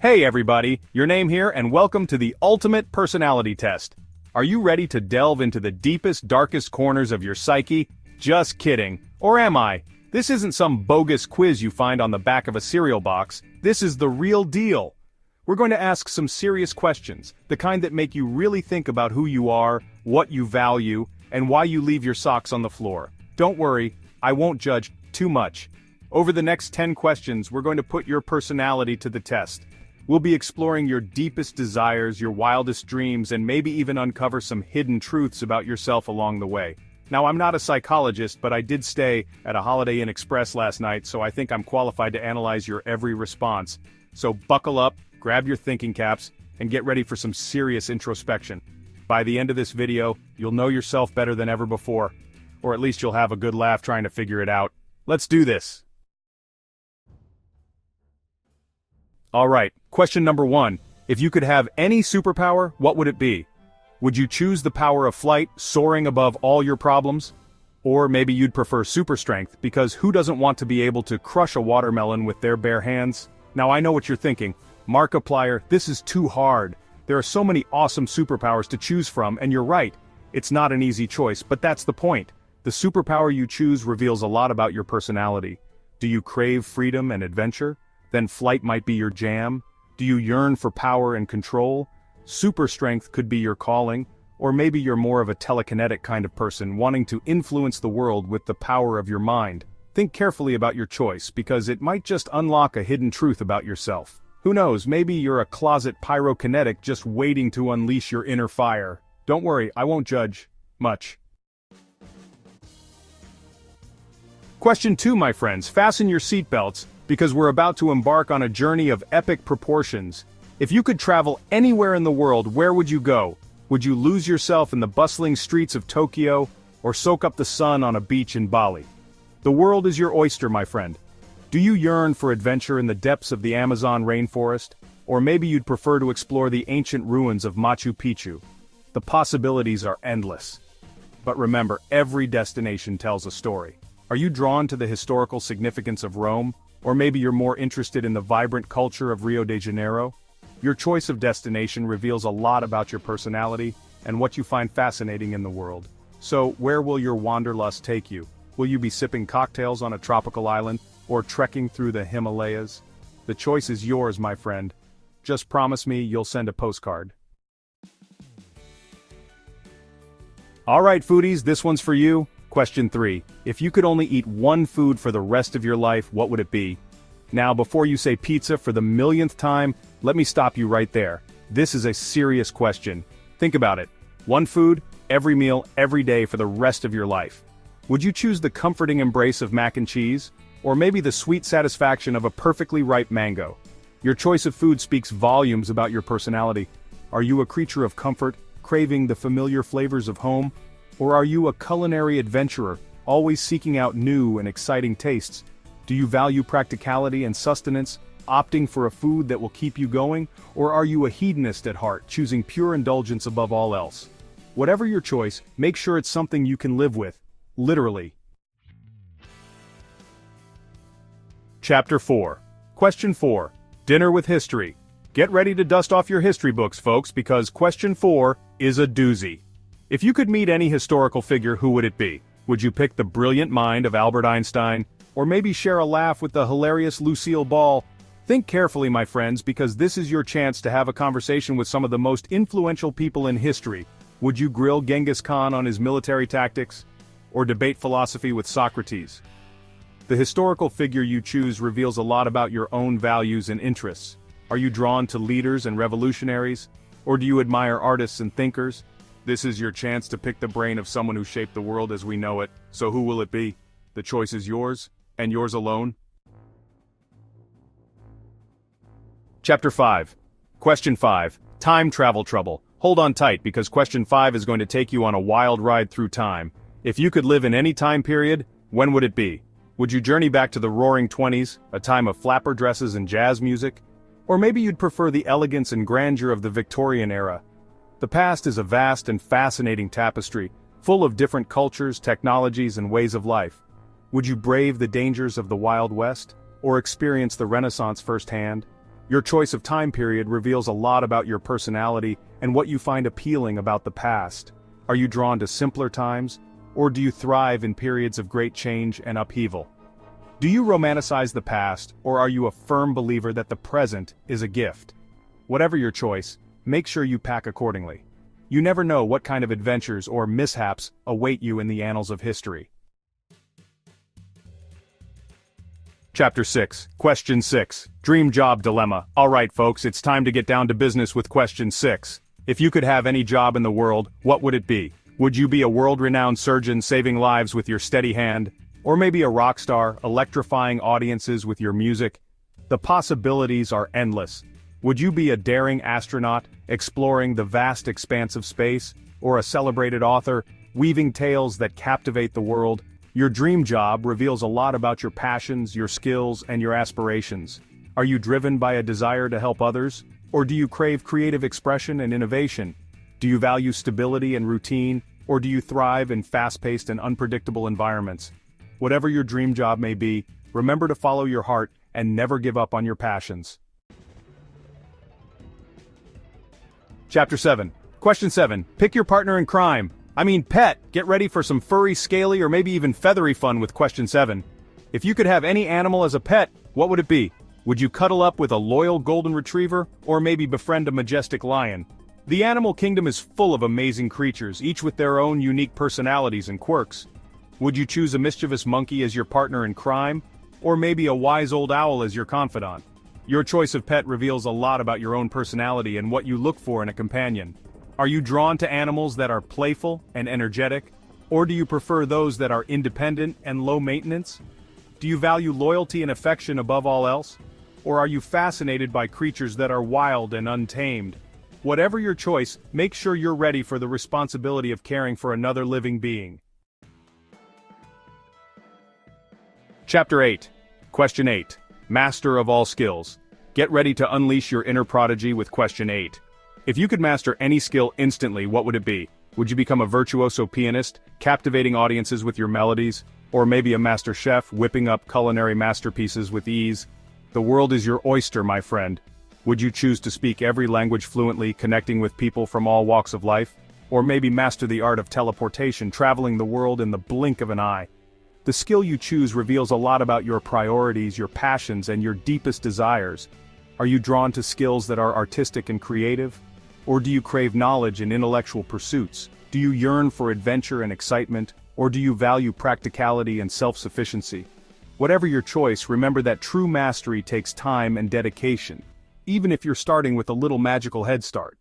Hey everybody, your name here and welcome to the ultimate personality test. Are you ready to delve into the deepest, darkest corners of your psyche? Just kidding. Or am I? This isn't some bogus quiz you find on the back of a cereal box. This is the real deal. We're going to ask some serious questions, the kind that make you really think about who you are, what you value, and why you leave your socks on the floor. Don't worry, I won't judge too much. Over the next 10 questions, we're going to put your personality to the test. We'll be exploring your deepest desires, your wildest dreams, and maybe even uncover some hidden truths about yourself along the way. Now, I'm not a psychologist, but I did stay at a Holiday Inn Express last night, so I think I'm qualified to analyze your every response. So buckle up, grab your thinking caps, and get ready for some serious introspection. By the end of this video, you'll know yourself better than ever before. Or at least you'll have a good laugh trying to figure it out. Let's do this! Alright, question number 1. If you could have any superpower, what would it be? Would you choose the power of flight, soaring above all your problems? Or maybe you'd prefer super strength, because who doesn't want to be able to crush a watermelon with their bare hands? Now I know what you're thinking. Markiplier, this is too hard. There are so many awesome superpowers to choose from, and you're right. It's not an easy choice, but that's the point. The superpower you choose reveals a lot about your personality. Do you crave freedom and adventure? Then flight might be your jam. Do you yearn for power and control? Super strength could be your calling, or maybe you're more of a telekinetic kind of person wanting to influence the world with the power of your mind. Think carefully about your choice, because it might just unlock a hidden truth about yourself. Who knows, maybe you're a closet pyrokinetic just waiting to unleash your inner fire. Don't worry, I won't judge much. Question 2, my friends, fasten your seatbelts, because we're about to embark on a journey of epic proportions. If you could travel anywhere in the world, where would you go? Would you lose yourself in the bustling streets of Tokyo, or soak up the sun on a beach in Bali? The world is your oyster, my friend. Do you yearn for adventure in the depths of the Amazon rainforest? Or maybe you'd prefer to explore the ancient ruins of Machu Picchu? The possibilities are endless. But remember, every destination tells a story. Are you drawn to the historical significance of Rome? Or maybe you're more interested in the vibrant culture of Rio de Janeiro? Your choice of destination reveals a lot about your personality and what you find fascinating in the world. So, where will your wanderlust take you? Will you be sipping cocktails on a tropical island, or trekking through the Himalayas? The choice is yours, my friend. Just promise me you'll send a postcard. Alright foodies, this one's for you. Question 3. If you could only eat one food for the rest of your life, what would it be? Now, before you say pizza for the millionth time, let me stop you right there. This is a serious question. Think about it. One food, every meal, every day for the rest of your life. Would you choose the comforting embrace of mac and cheese? Or maybe the sweet satisfaction of a perfectly ripe mango? Your choice of food speaks volumes about your personality. Are you a creature of comfort, craving the familiar flavors of home? Or are you a culinary adventurer, always seeking out new and exciting tastes? Do you value practicality and sustenance, opting for a food that will keep you going? Or are you a hedonist at heart, choosing pure indulgence above all else? Whatever your choice, make sure it's something you can live with, literally. Chapter 4. Question 4. Dinner with History. Get ready to dust off your history books, folks, because question 4 is a doozy. If you could meet any historical figure, who would it be? Would you pick the brilliant mind of Albert Einstein? Or maybe share a laugh with the hilarious Lucille Ball? Think carefully, my friends, because this is your chance to have a conversation with some of the most influential people in history. Would you grill Genghis Khan on his military tactics? Or debate philosophy with Socrates? The historical figure you choose reveals a lot about your own values and interests. Are you drawn to leaders and revolutionaries? Or do you admire artists and thinkers? This is your chance to pick the brain of someone who shaped the world as we know it. So who will it be? The choice is yours, and yours alone. Chapter 5. Question 5. Time travel trouble. Hold on tight, because question 5 is going to take you on a wild ride through time. If you could live in any time period, when would it be? Would you journey back to the Roaring '20s, a time of flapper dresses and jazz music? Or maybe you'd prefer the elegance and grandeur of the Victorian era. The past is a vast and fascinating tapestry, full of different cultures, technologies, and ways of life. Would you brave the dangers of the Wild West, or experience the Renaissance firsthand? Your choice of time period reveals a lot about your personality and what you find appealing about the past. Are you drawn to simpler times, or do you thrive in periods of great change and upheaval? Do you romanticize the past, or are you a firm believer that the present is a gift? Whatever your choice, make sure you pack accordingly. You never know what kind of adventures or mishaps await you in the annals of history. Chapter 6, Question 6, Dream Job Dilemma. Alright folks, it's time to get down to business with Question 6. If you could have any job in the world, what would it be? Would you be a world-renowned surgeon saving lives with your steady hand? Or maybe a rock star, electrifying audiences with your music? The possibilities are endless. Would you be a daring astronaut, exploring the vast expanse of space? Or a celebrated author, weaving tales that captivate the world? Your dream job reveals a lot about your passions, your skills, and your aspirations. Are you driven by a desire to help others? Or do you crave creative expression and innovation? Do you value stability and routine? Or do you thrive in fast-paced and unpredictable environments? Whatever your dream job may be, remember to follow your heart and never give up on your passions. Chapter 7. Question 7. Pick your partner in crime. Pet. Get ready for some furry, scaly, or maybe even feathery fun with Question 7. If you could have any animal as a pet, what would it be? Would you cuddle up with a loyal golden retriever, or maybe befriend a majestic lion? The animal kingdom is full of amazing creatures, each with their own unique personalities and quirks. Would you choose a mischievous monkey as your partner in crime, or maybe a wise old owl as your confidant? Your choice of pet reveals a lot about your own personality and what you look for in a companion. Are you drawn to animals that are playful and energetic, or do you prefer those that are independent and low maintenance? Do you value loyalty and affection above all else? Or are you fascinated by creatures that are wild and untamed? Whatever your choice, make sure you're ready for the responsibility of caring for another living being. Chapter 8. Question 8. Master of all skills. Get ready to unleash your inner prodigy with Question 8. If you could master any skill instantly, what would it be? Would you become a virtuoso pianist, captivating audiences with your melodies? Or maybe a master chef, whipping up culinary masterpieces with ease? The world is your oyster, my friend. Would you choose to speak every language fluently, connecting with people from all walks of life? Or maybe master the art of teleportation, traveling the world in the blink of an eye? The skill you choose reveals a lot about your priorities, your passions, and your deepest desires. Are you drawn to skills that are artistic and creative? Or do you crave knowledge and intellectual pursuits? Do you yearn for adventure and excitement? Or do you value practicality and self-sufficiency? Whatever your choice, remember that true mastery takes time and dedication, even if you're starting with a little magical head start.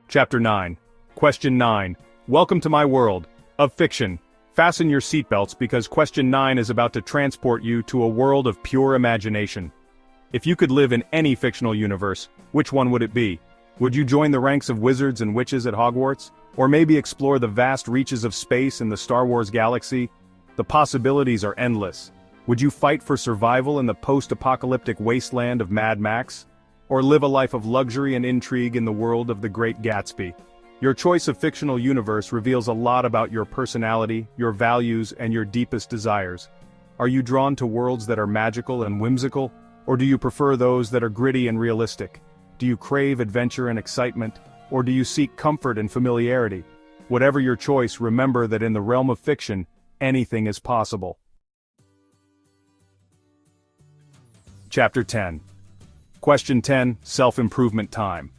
Chapter 9. Question 9. Welcome to my world of fiction. Fasten your seatbelts because Question 9 is about to transport you to a world of pure imagination. If you could live in any fictional universe, which one would it be? Would you join the ranks of wizards and witches at Hogwarts? Or maybe explore the vast reaches of space in the Star Wars galaxy? The possibilities are endless. Would you fight for survival in the post-apocalyptic wasteland of Mad Max? Or live a life of luxury and intrigue in the world of The Great Gatsby? Your choice of fictional universe reveals a lot about your personality, your values, and your deepest desires. Are you drawn to worlds that are magical and whimsical? Or do you prefer those that are gritty and realistic? Do you crave adventure and excitement? Or do you seek comfort and familiarity? Whatever your choice, remember that in the realm of fiction, anything is possible. Chapter 10. Question 10, Self-Improvement Time.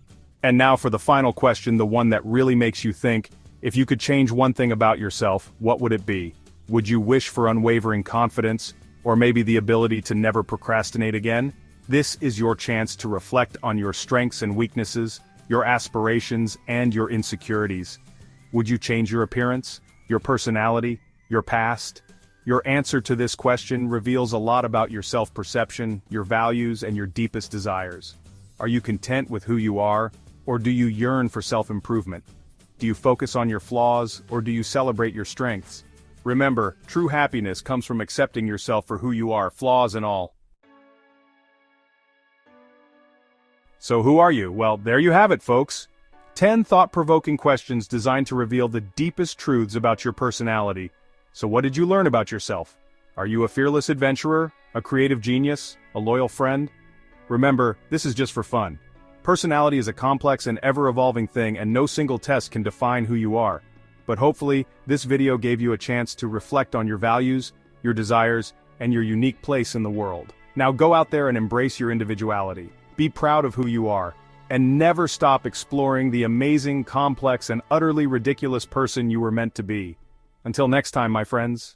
And now for the final question, the one that really makes you think. If you could change one thing about yourself, what would it be? Would you wish for unwavering confidence? Or maybe the ability to never procrastinate again? This is your chance to reflect on your strengths and weaknesses, your aspirations, and your insecurities. Would you change your appearance, your personality, your past? Your answer to this question reveals a lot about your self-perception, your values, and your deepest desires. Are you content with who you are, or do you yearn for self-improvement? Do you focus on your flaws, or do you celebrate your strengths? Remember, true happiness comes from accepting yourself for who you are, flaws and all. So who are you? Well, there you have it, folks. 10 thought-provoking questions designed to reveal the deepest truths about your personality. So what did you learn about yourself? Are you a fearless adventurer, a creative genius, a loyal friend? Remember, this is just for fun. Personality is a complex and ever-evolving thing, and no single test can define who you are. But hopefully, this video gave you a chance to reflect on your values, your desires, and your unique place in the world. Now go out there and embrace your individuality. Be proud of who you are, and never stop exploring the amazing, complex, and utterly ridiculous person you were meant to be. Until next time, my friends.